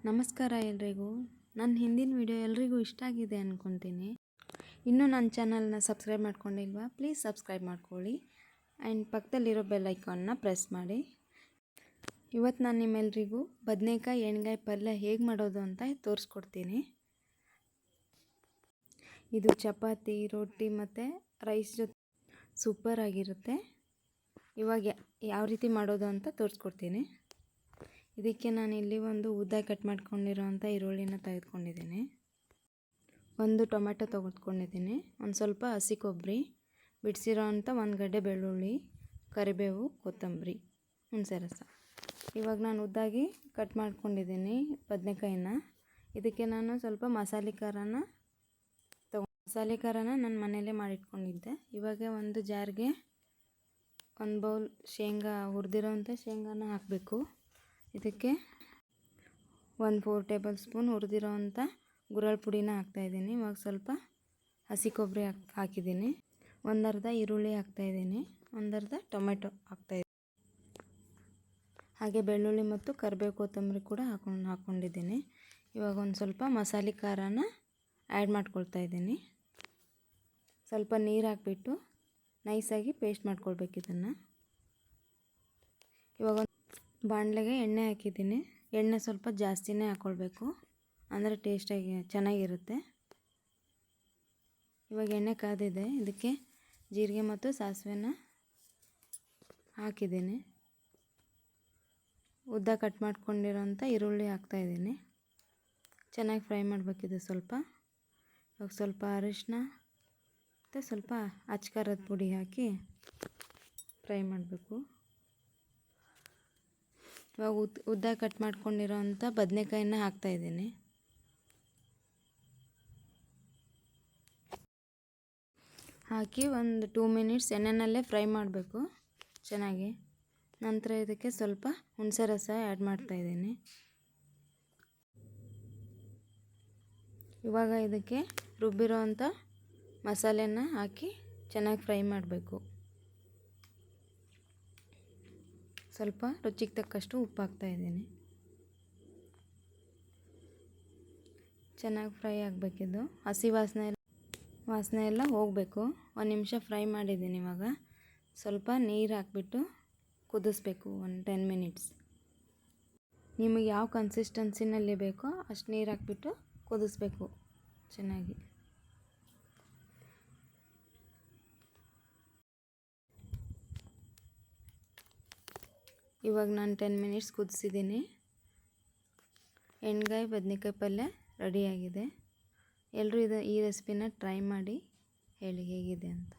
ನಮಸ್ಕಾರ ಎಲ್ರಿಗೂ. ನನ್ನ ಹಿಂದಿನ ವಿಡಿಯೋ ಎಲ್ರಿಗೂ ಇಷ್ಟ ಆಗಿದೆ ಅಂದ್ಕೊತೀನಿ. ಇನ್ನೂ ನನ್ನ ಚಾನಲ್ನ ಸಬ್ಸ್ಕ್ರೈಬ್ ಮಾಡ್ಕೊಂಡಿಲ್ವಾ? ಪ್ಲೀಸ್ ಸಬ್ಸ್ಕ್ರೈಬ್ ಮಾಡ್ಕೊಳ್ಳಿ ಆ್ಯಂಡ್ ಪಕ್ಕದಲ್ಲಿರೋ ಬೆಲ್ ಐಕಾನ್ನ ಪ್ರೆಸ್ ಮಾಡಿ. ಇವತ್ತು ನಾನು ನಿಮ್ಮೆಲ್ರಿಗೂ ಬದನೆಕಾಯಿ ಎಣ್ಗಾಯಿ ಪಲ್ಯ ಹೇಗೆ ಮಾಡೋದು ಅಂತ ತೋರಿಸ್ಕೊಡ್ತೀನಿ. ಇದು ಚಪಾತಿ, ರೊಟ್ಟಿ ಮತ್ತು ರೈಸ್ ಜೊತೆ ಸೂಪರ್ ಆಗಿರುತ್ತೆ. ಇವಾಗ ಯಾವ ರೀತಿ ಮಾಡೋದು ಅಂತ ತೋರಿಸ್ಕೊಡ್ತೀನಿ. ಇದಕ್ಕೆ ನಾನಿಲ್ಲಿ ಒಂದು ಉದ್ದ ಕಟ್ ಮಾಡ್ಕೊಂಡಿರೋಂಥ ಈರುಳ್ಳಿನ ತೆಗೆದುಕೊಂಡಿದ್ದೀನಿ. ಒಂದು ಟೊಮೆಟೊ ತೆಗೆದುಕೊಂಡಿದ್ದೀನಿ. ಒಂದು ಸ್ವಲ್ಪ ಹಸಿ ಕೊಬ್ಬರಿ, ಬಿಡಿಸಿರೋ ಅಂಥ ಒಂದು ಗಡ್ಡೆ ಬೆಳ್ಳುಳ್ಳಿ, ಕರಿಬೇವು, ಕೊತ್ತಂಬರಿ, ಹುಣಸೆ ರಸ. ಇವಾಗ ನಾನು ಉದ್ದಾಗಿ ಕಟ್ ಮಾಡ್ಕೊಂಡಿದ್ದೀನಿ ಬದನೆಕಾಯಿನ. ಇದಕ್ಕೆ ನಾನು ಸ್ವಲ್ಪ ಮಸಾಲೆ ಖಾರನ ನಾನು ಮನೆಯಲ್ಲೇ ಮಾಡಿಟ್ಕೊಂಡಿದ್ದೆ. ಇವಾಗ ಒಂದು ಜಾರ್ಗೆ ಒಂದು ಬೌಲ್ ಶೇಂಗಾ, ಹುರಿದಿರೋಂಥ ಶೇಂಗಾನ ಹಾಕಬೇಕು. ಇದಕ್ಕೆ 4 ಟೇಬಲ್ ಸ್ಪೂನ್ ಹುರಿದಿರೋ ಅಂಥ ಗುರಳ್ ಪುಡಿನ ಹಾಕ್ತಾಯಿದ್ದೀನಿ. ಇವಾಗ ಸ್ವಲ್ಪ ಹಸಿ ಕೊಬ್ಬರಿ ಹಾಕಿದ್ದೀನಿ. ಒಂದರ್ಧ ಈರುಳ್ಳಿ ಹಾಕ್ತಾಯಿದ್ದೀನಿ. ಒಂದರ್ಧ ಟೊಮೆಟೊ ಹಾಕ್ತಾಯಿದ್ದೀನಿ. ಹಾಗೆ ಬೆಳ್ಳುಳ್ಳಿ ಮತ್ತು ಕರಿಬೇವು, ಕೊತ್ತಂಬರಿ ಕೂಡ ಹಾಕ್ಕೊಂಡಿದ್ದೀನಿ. ಇವಾಗ ಒಂದು ಸ್ವಲ್ಪ ಮಸಾಲೆ ಖಾರನ ಆ್ಯಡ್ ಮಾಡ್ಕೊಳ್ತಾ ಇದ್ದೀನಿ. ಸ್ವಲ್ಪ ನೀರು ಹಾಕ್ಬಿಟ್ಟು ನೈಸಾಗಿ ಪೇಸ್ಟ್ ಮಾಡ್ಕೊಳ್ಬೇಕು ಇದನ್ನು. ಇವಾಗ ಬಾಣಲೆಗೆ ಎಣ್ಣೆ ಹಾಕಿದ್ದೀನಿ. ಎಣ್ಣೆ ಸ್ವಲ್ಪ ಜಾಸ್ತಿನೇ ಹಾಕ್ಕೊಳ್ಬೇಕು, ಅಂದರೆ ಟೇಸ್ಟಾಗಿ ಚೆನ್ನಾಗಿರುತ್ತೆ. ಇವಾಗ ಎಣ್ಣೆ ಕಾದಿದೆ. ಇದಕ್ಕೆ ಜೀರಿಗೆ ಮತ್ತು ಸಾಸಿವೆನ ಹಾಕಿದ್ದೀನಿ. ಉದ್ದ ಕಟ್ ಮಾಡ್ಕೊಂಡಿರೋಂಥ ಈರುಳ್ಳಿ ಹಾಕ್ತಾಯಿದ್ದೀನಿ. ಚೆನ್ನಾಗಿ ಫ್ರೈ ಮಾಡಬೇಕಿದೆ ಸ್ವಲ್ಪ. ಇವಾಗ ಸ್ವಲ್ಪ ಅರಿಶಿನ ಮತ್ತು ಸ್ವಲ್ಪ ಅಚ್ಕಾರದ ಪುಡಿ ಹಾಕಿ ಫ್ರೈ ಮಾಡಬೇಕು. ಇವಾಗ ಉದ್ದ ಕಟ್ ಮಾಡ್ಕೊಂಡಿರೋ ಅಂಥ ಬದನೆಕಾಯಿನ ಹಾಕ್ತಾಯಿದ್ದೀನಿ. ಹಾಕಿ ಒಂದು 2 ಮಿನಿಟ್ಸ್ ಎಣ್ಣೆನಲ್ಲೇ ಫ್ರೈ ಮಾಡಬೇಕು ಚೆನ್ನಾಗಿ. ನಂತರ ಇದಕ್ಕೆ ಸ್ವಲ್ಪ ಹುಣಸೆ ರಸ ಆ್ಯಡ್ ಮಾಡ್ತಾಯಿದ್ದೀನಿ. ಇವಾಗ ಇದಕ್ಕೆ ರುಬ್ಬಿರೋ ಅಂಥ ಮಸಾಲೆನ ಹಾಕಿ ಚೆನ್ನಾಗಿ ಫ್ರೈ ಮಾಡಬೇಕು. ಸ್ವಲ್ಪ ರುಚಿಗೆ ತಕ್ಕಷ್ಟು ಉಪ್ಪು ಹಾಕ್ತಾಯಿದ್ದೀನಿ. ಚೆನ್ನಾಗಿ ಫ್ರೈ ಆಗಬೇಕಿದ್ದು. ಹಸಿ ವಾಸನೆ ಎಲ್ಲ ಹೋಗಬೇಕು. 1 ನಿಮಿಷ ಫ್ರೈ ಮಾಡಿದ್ದೀನಿ. ಇವಾಗ ಸ್ವಲ್ಪ ನೀರು ಹಾಕ್ಬಿಟ್ಟು ಕುದಿಸ್ಬೇಕು 10 ಮಿನಿಟ್ಸ್. ನಿಮಗೆ ಯಾವ ಕನ್ಸಿಸ್ಟೆನ್ಸಿನಲ್ಲಿ ಬೇಕೋ ಅಷ್ಟು ನೀರು ಹಾಕ್ಬಿಟ್ಟು ಕುದಿಸ್ಬೇಕು ಚೆನ್ನಾಗಿ. ಇವಾಗ ನಾನು 10 ಮಿನಿಟ್ಸ್ ಕುದಿಸಿದ್ದೀನಿ. ಎಣ್ಗಾಯಿ ಬದನೆಕಾಯಿ ಪಲ್ಯ ರೆಡಿಯಾಗಿದೆ. ಎಲ್ಲರೂ ಈ ರೆಸಿಪಿನ ಟ್ರೈ ಮಾಡಿ ಹೇಳಿ ಹೇಗಿದೆ ಅಂತ.